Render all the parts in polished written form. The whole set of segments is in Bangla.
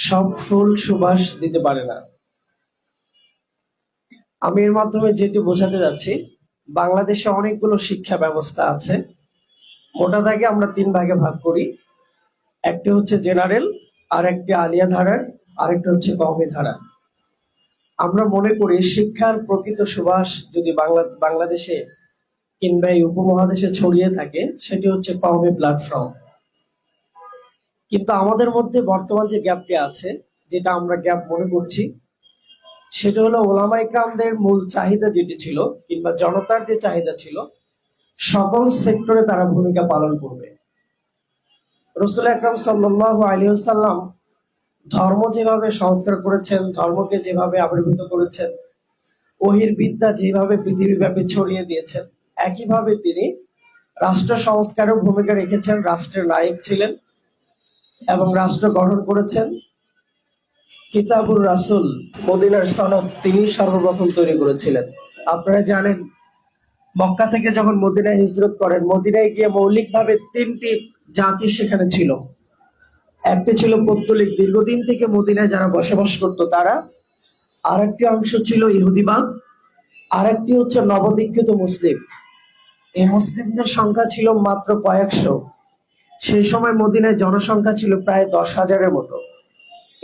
সব ফুল সুবাস দিতে পারে না। আমি এর মাধ্যমে যেটি বোঝাতে যাচ্ছি, বাংলাদেশে অনেকগুলো শিক্ষা ব্যবস্থা আছে। মোটা দাগে আমরা তিন ভাগে ভাগ করি। একটি হচ্ছে জেনারেল, আর একটি আলিয়া ধারার, আরেকটি হচ্ছে কওমি ধারা। আমরা মনে করি শিক্ষার প্রকৃত সুবাস যদি বাংলাদেশে কিংবা এই উপমহাদেশে ছড়িয়ে থাকে, সেটি হচ্ছে কওমি প্ল্যাটফর্ম। কিন্তু আমাদের মধ্যে বর্তমান যে গ্যাপটি আছে, যেটা আমরা গ্যাপ মনে করছি, সেটা হলো ওলামা ইকরামদের মূল চাহিদা যেটি ছিল, কিংবা জনতার যে চাহিদা ছিল, সকল সেক্টরে তারা ভূমিকা পালন করবে। রাসূল আকরাম সাল্লাল্লাহু আলাইহি ওয়াসাল্লাম ধর্ম যেভাবে সংস্কার করেছেন, ধর্মকে যেভাবে আবির্ভূত করেছেন, ওহির বিদ্যা যেভাবে পৃথিবীব্যাপী ছড়িয়ে দিয়েছেন, একইভাবে তিনি রাষ্ট্র সংস্কারেও ভূমিকা রেখেছেন, রাষ্ট্রের নায়ক ছিলেন এবং রাষ্ট্র গঠন করেছেন। কিতাবুর রাসূল, মদিনার সনদ তিনি সর্বপ্রথম তৈরি করেছিলেন। আপনারা জানেন, মক্কা থেকে যখন মদিনায় হিজরত করেন, মদিনায় গিয়ে মৌলিকভাবে তিনটি জাতি সেখানে ছিল। একটি ছিল পৌত্তলিক, দীর্ঘদিন থেকে মদিনায় যারা বসবাস করত তারা। আরেকটি অংশ ছিল ইহুদিবাদ, আরেকটি হচ্ছে নবদীক্ষিত মুসলিম। এই মুসলিমদের সংখ্যা ছিল মাত্র কয়েকশো। সেই সময় মদিনায় জনসংখ্যা ছিল প্রায় 10,000-এর মতো।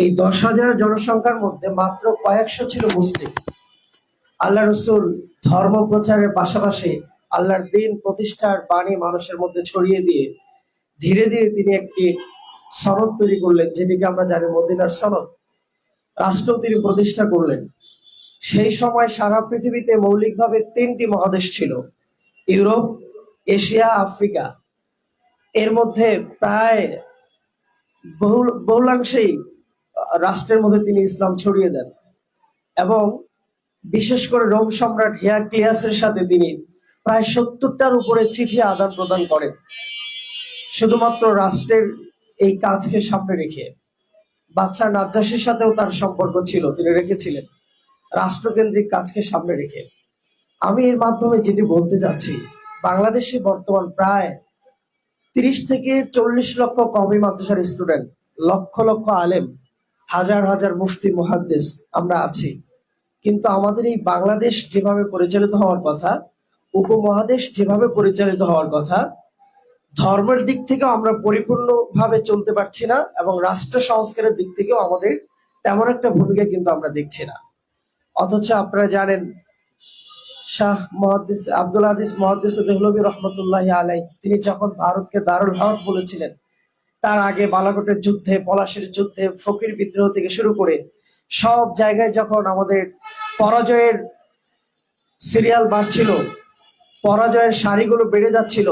এই 10,000 জনসংখ্যার মধ্যে মাত্র কয়েকশো ছিল মুসলিম। আল্লাহ রসুল ধর্ম প্রচারের পাশাপাশি আল্লাহর দ্বীন প্রতিষ্ঠার বাণী মানুষের মধ্যে ছড়িয়ে দিয়ে ধীরে ধীরে তিনি একটি সনদ তৈরি করলেন, যেটিকে আমরা জানি মদিনার সনদ। রাষ্ট্র তিনি প্রতিষ্ঠা করলেন। সেই সময় সারা পৃথিবীতে মৌলিকভাবে তিনটি মহাদেশ ছিল: ইউরোপ, এশিয়া, আফ্রিকা। এর মধ্যে প্রায় বহুলাংশেই রাষ্ট্রের মধ্যে তিনি ইসলাম ছড়িয়ে দেন এবং বিশেষ করে রোম সম্রাট হিরাক্লিয়াসের সাথে তিনি প্রায় 70টার উপরে চিঠি আদান প্রদান করেন, শুধুমাত্র রাষ্ট্রের এই কাজকে সামনে রেখে। বাদশাহ নাজ্জাশীর সাথেও তার সম্পর্ক ছিল, তিনি রেখেছিলেন রাষ্ট্রকেন্দ্রিক কাজকে সামনে রেখে। আমি এর মাধ্যমে যেটি বলতে যাচ্ছি, বাংলাদেশে বর্তমান প্রায় 30 থেকে 40 লক্ষ কওমি মাদ্রাসার স্টুডেন্ট, লক্ষ লক্ষ আলেম, হাজার হাজার মুফতি মুহাদ্দিস আমরা আছি। কিন্তু আমাদের এই বাংলাদেশ যেভাবে পরিচালিত হওয়ার কথা, উপমহাদেশ যেভাবে পরিচালিত হওয়ার কথা, ধর্মের দিক থেকেও আমরা পরিপূর্ণভাবে চলতে পারছি না এবং রাষ্ট্র সংস্কারের দিক থেকেও আমাদের তেমন একটা ভূমিকা কিন্তু আমরা দেখছি না। অথচ আপনারা জানেন, শাহ মুহাদ্দিস আব্দুল আজিজ মুহাদ্দিস দেহলভী রহমতুল্লাহ আলাইহি তিনি যখন ভারতকে দারুল হক বলেছিলেন, তার আগে বালাকোটের যুদ্ধে, পলাশীর যুদ্ধে, ফকির বিদ্রোহ থেকে শুরু করে সব জায়গায় যখন আমাদের পরাজয়ের সিরিয়াল বাড়ছিল, পরাজয়ের সারিগুলো বেড়ে যাচ্ছিল,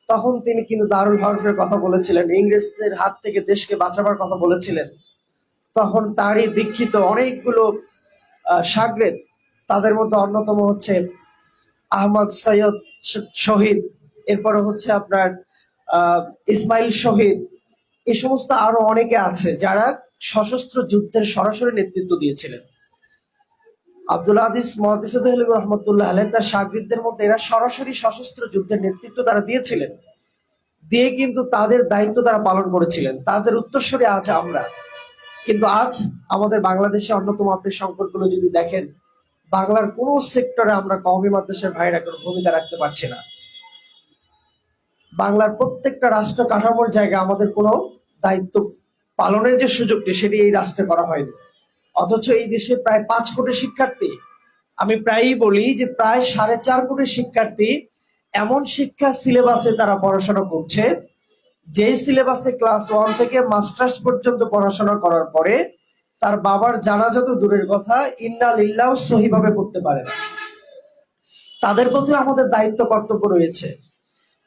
তখন তিনি কিন্তু দারুল হরফের কথা বলেছিলেন, ইংরেজদের হাত থেকে দেশকে বাঁচাবার কথা বলেছিলেন। তখন তারই দীক্ষিত অনেকগুলো শাগরেদ, তাদের মধ্যে অন্যতম হচ্ছে আহমদ সৈয়দ শহীদ, এরপরে হচ্ছে আপনার ইসমাইল শহীদ, এই সমস্ত আরো অনেকে আছে যারা সশস্ত্র যুদ্ধের সরাসরি নেতৃত্ব দিয়েছিলেন। আব্দুল আজিজ মুহাদ্দিস দেহলভী রহমতুল্লাহ আলাইহি তার শাগরিদদের মধ্যে এরা সরাসরি সশস্ত্র যুদ্ধের নেতৃত্ব তারা দিয়েছিলেন, দিয়ে কিন্তু তাদের দায়িত্ব তারা পালন করেছিলেন। তাদের উত্তরসূরি আজ আমরা। কিন্তু আজ আমাদের বাংলাদেশে অন্যতম আপনি সংকটগুলো যদি দেখেন, বাংলার কোন সেক্টরে আমরা কওমি মাদ্রাসার ভাইরা কোনো ভূমিকা রাখতে পারছি না। বাংলার প্রত্যেকটা রাষ্ট্র কাঠামোর জায়গায় আমাদের কোনো দায়িত্ব পালনের যে সুযোগটি, সেটি এই রাষ্ট্রে করা হয়নি। অথচ এই দেশে প্রায় 5 কোটি শিক্ষার্থী, আমি প্রায়ই বলি যে প্রায় 4.5 কোটি শিক্ষার্থী এমন শিক্ষা সিলেবাসে তারা পড়াশোনা করছে, যে সিলেবাসে ক্লাস 1 থেকে মাস্টার্স পর্যন্ত পড়াশোনা করার পরে তার বাবার জানাজা তো দূরের কথা, ইন্না লিল্লাহ সহিভাবে পড়তে পারে না। তাদের প্রতি আমাদের দায়িত্ব কর্তব্য রয়েছে।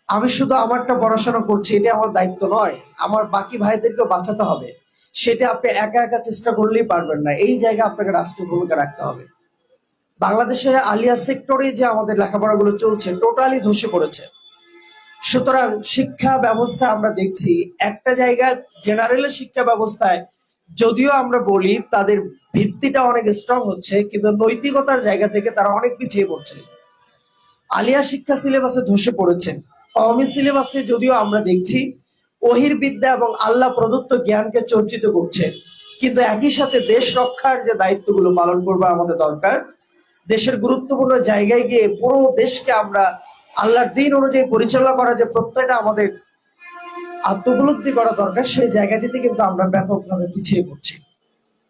আমি শুধু আমারটা পড়াশোনা করছি, এটা আমার দায়িত্ব নয়, আমার বাকি ভাইদেরকেও বাঁচাতে হবে। সেটা আপনি একা একা চেষ্টা করলেই পারবেন না, এই জায়গায় আপনাকে রাষ্ট্রীয় ভূমিকা রাখতে হবে। বাংলাদেশের আলিয়া সেক্টরে যে আমাদের লেখাপড়াগুলো চলছে, টোটালি ধসে পড়েছে। সুতরাং শিক্ষা ব্যবস্থা আমরা দেখছি একটা জায়গায়, জেনারেলের শিক্ষা ব্যবস্থায় যদিও আমরা বলি তাদের ভিত্তিটা অনেক স্ট্রং হচ্ছে, কিন্তু নৈতিকতার জায়গা থেকে তারা অনেক পিছিয়ে পড়ছে। আলিয়া শিক্ষা সিলেবাসে ধসে পড়েছে। কওমি সিলেবাসে যদিও আমরা দেখছি ওহির বিদ্যা এবং আল্লাহ প্রদত্ত জ্ঞানকে চর্চিত করছে, কিন্তু একই সাথে দেশ রক্ষার যে দায়িত্বগুলো পালন করবো আমাদের দরকার। দেশের গুরুত্বপূর্ণ জায়গায় গিয়ে পুরো দেশকে আমরা আল্লাহর দিন অনুযায়ী পরিচালনা করা যে প্রত্যয়টা আমাদের আত্মোপলব্ধি করা দরকার, সেই জায়গাটিতে কিন্তু আমরা ব্যাপকভাবে পিছিয়ে পড়ছি।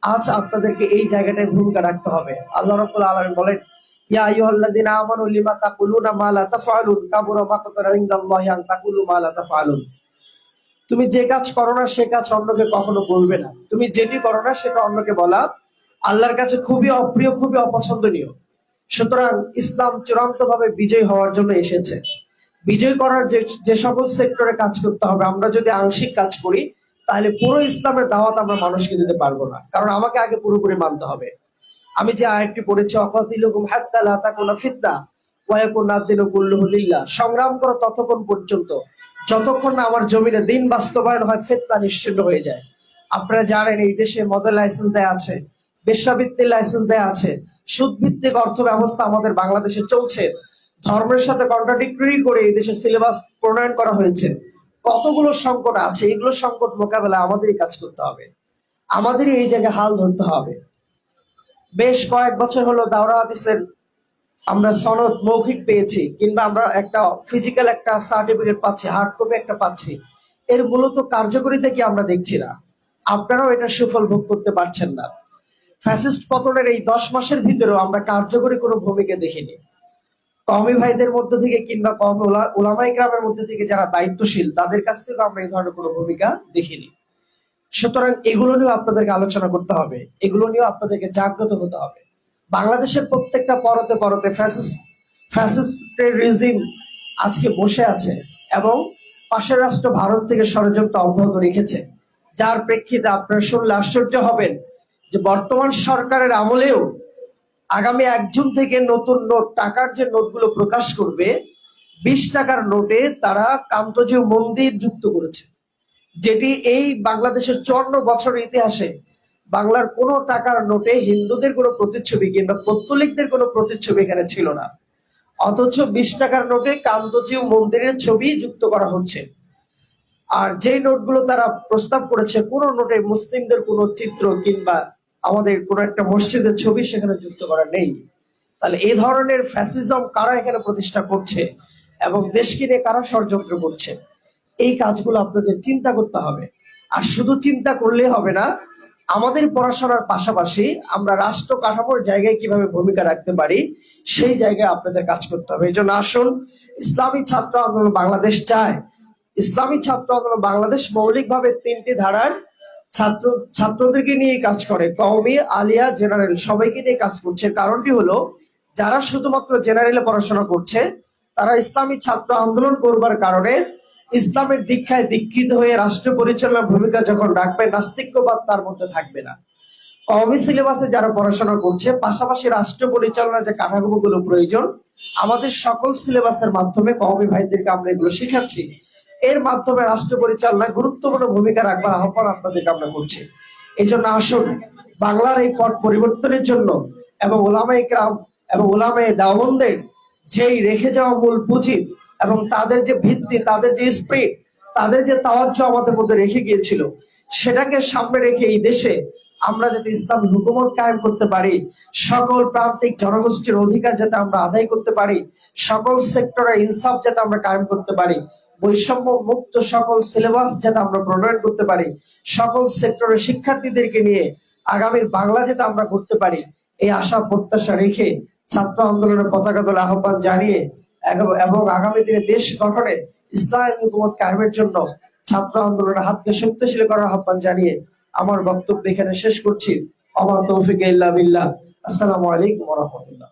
আজ আপনাদেরকে এই জায়গাটায় ভূমিকা রাখতে হবে। আল্লাহ রাব্বুল আলামিন বলেন, ইয়া আইয়ুহাল্লাযীনা আমানু লিমা তাকুলুনা মা লা তাফআলুন কাবুরা মাকতান ইনদাল্লাহি আন তাকুলু মা লা তাফআলুন। তুমি যে কাজ করো না সে কাজ অন্যকে কখনো বলবে না, তুমি যেটি করো না সেটা অন্যকে বলা আল্লাহর কাছে খুবই অপ্রিয়, খুবই অপছন্দনীয়। সুতরাং ইসলাম চূড়ান্ত ভাবে বিজয় হওয়ার জন্য এসেছে। বিজয় করার যে সকল সেক্টরে কাজ করতে হবে, আমরা যদি আংশিক কাজ করি তাহলে পুরো ইসলামের দাওয়াত আমরা মানুষকে দিতে পারবো না, কারণ আমাকে আগে পুরোপুরি মানতে হবে। আমি যে আয়াতটি পড়েছি, অকাতিলুকুম হাত্তা লা তাকুনা ফিতনা ওয়া ইয়াকুনা আদ-দীনু কুল্লুহু লিল্লাহ, সংগ্রাম করো ততক্ষণ পর্যন্ত যতক্ষণ না আমার জমিনে দিন বাস্তবায়ন হয়, ফিতনা নিশ্চিন্ন হয়ে যায়। আপনারা জানেন এই দেশে মদের লাইসেন্স দেয়া আছে, বেশ্যাবৃত্তির লাইসেন্স দেয়া আছে, সুদ ভিত্তিক অর্থ ব্যবস্থা আমাদের বাংলাদেশে চলছে। ধর্মের সাথে কন্ট্রাডিক্টরি করে এই দেশের সিলেবাস প্রণয়ন করা হয়েছে। কতগুলো সংকট আছে, এগুলো সংকট মোকাবেলা আমাদেরই কাজ করতে হবে, আমাদেরই এই জায়গায় হাল ধরতে হবে। বেশ কয়েক বছর হলো দাওরা হাদিসের আমরা সনদ মৌখিক পেয়েছি, কিংবা আমরা একটা ফিজিক্যাল একটা সার্টিফিকেট পাচ্ছি, হার্ড কপি একটা পাচ্ছি, এর মূলত কার্যকারিতা কি আমরা দেখছি না। আপনারাও এটা সুফল ভোগ করতে পারছেন না। ফ্যাসিস্ট পতনের এই 10 মাসের ভিতরেও আমরা কার্যকরী কোনো ভূমিকা দেখিনি। কওমি ভাইদের মধ্য থেকে কিংবা কওমি উলামায়ে কেরামের মধ্যে থেকে যারা দায়িত্বশীল তাদের কাছ থেকে আমরা এই ধরনের কোনো ভূমিকা দেখিনি। সুতরাং এগুলো নিয়েও আপনাদেরকে আলোচনা করতে হবে, এগুলো নিয়েও আপনাদেরকে জাগ্রত হতে হবে। বাংলাদেশের প্রত্যেকটা পরতে পরতে ফ্যাসিস্টের রিজিম আজকে বসে আছে এবং পাশের রাষ্ট্র ভারত থেকে ষড়যন্ত্র অব্যাহত রেখেছে, যার প্রেক্ষিতে আপনারা শুনলে আশ্চর্য হবেন যে বর্তমান সরকারের আমলেও আগামী 1 জুন থেকে নতুন নোট, টাকার যে নোটগুলো প্রকাশ করবে, 20 টাকার নোটে তারা কান্তজিউ মন্দির যুক্ত করেছে, যেটি এই বাংলাদেশের 54 বছরের ইতিহাসে বাংলার কোন টাকার নোটে হিন্দুদের কোনো প্রতিচ্ছবি কিংবা পৌত্তলিকদের কোনো প্রতিচ্ছবি এখানে ছিল না। অথচ 20 টাকার নোটে কান্তজিউ মন্দিরের ছবি যুক্ত করা হচ্ছে। আর যে নোটগুলো তারা প্রস্তাব করেছে, কোন নোটে মুসলিমদের কোনো চিত্র কিংবা আমাদের কোন একটা মসজিদের ছবি সেখানে যুক্ত করা নেই। তাহলে এই ধরনের ফ্যাসিজম কারা এখানে প্রতিষ্ঠা করছে এবং দেশকে নিয়ে কারা ষড়যন্ত্র করছে, এই কাজগুলো আপনাদের চিন্তা করতে হবে। আর শুধু চিন্তা করলেই হবে না, আমাদের পড়াশোনার পাশাপাশি আমরা রাষ্ট্র কাঠামোর জায়গায় কিভাবে ভূমিকা রাখতে পারি সেই জায়গায় আপনাদের কাজ করতে হবে। এই জন্য আসুন, ইসলামী ছাত্র আন্দোলন বাংলাদেশ চায়, ইসলামী ছাত্র আন্দোলন বাংলাদেশ মৌলিকভাবে 3টি ধারার ছাত্রদেরকে নিয়ে কাজ করে, কওমি, আলিয়া, জেনারেল সবাইকে নিয়ে কাজ করছে। কারণটি হলো, যারা শুধুমাত্র জেনারেলে পড়াশোনা করছে তারা ইসলামী ছাত্র আন্দোলন করবার কারণে ইসলামের দীক্ষায় দীক্ষিত হয়ে রাষ্ট্র পরিচালনার ভূমিকা যখন রাখবে, নাস্তিক্যবাদ তার মধ্যে থাকবে না। কওমি সিলেবাসে যারা পড়াশোনা করছে, পাশাপাশি রাষ্ট্র পরিচালনার যে কাঠামোগুলো প্রয়োজন, আমাদের সকল সিলেবাসের মাধ্যমে কওমি ভাইদেরকে আমরা এগুলো শিখাচ্ছি। এর মাধ্যমে রাষ্ট্র পরিচালনায় গুরুত্বপূর্ণ ভূমিকা রাখবার আহ্বান আপনাদেরকে আমরা করছি। এই জন্য আসুন, বাংলার এই পট পরিবর্তনের জন্য এবং উলামায়ে কেরাম এবং উলামায়ে দেওবন্দের যেই রেখে যাওয়া মূল পুঁজি এবং তাদের যে ভিত্তি, তাদের যে স্পিরিট, তাদের যে তাওয়াজ্জু আমাদের মধ্যে রেখে গিয়েছিল, সেটাকে সামনে রেখে এই দেশে আমরা যাতে ইসলাম হুকুমত কায়েম করতে পারি, সকল প্রান্তিক জনগোষ্ঠীর অধিকার যাতে আমরা আদায় করতে পারি, সকল সেক্টরে ইনসাফ যাতে আমরা কায়েম করতে পারি, বৈষম্য মুক্ত সকল সিলেবাস যাতে আমরা প্রণয়ন করতে পারি, সকল সেক্টরের শিক্ষার্থীদেরকে নিয়ে আগামীর বাংলা যাতে আমরা করতে পারি, এই আশা প্রত্যাশা রেখে ছাত্র আন্দোলনের পতাকা তোলা আহ্বান জানিয়ে এবং আগামী দিনে দেশ গঠনে ইসলামী হুকুমত কায়েমের জন্য ছাত্র আন্দোলনের হাতকে শক্তিশালী করার আহ্বান জানিয়ে আমার বক্তব্য এখানে শেষ করছি। ওমা তৌফিক ইল্লা বিল্লাহ। আসসালামু আলাইকুম ওয়া রাহমাতুল্লাহ।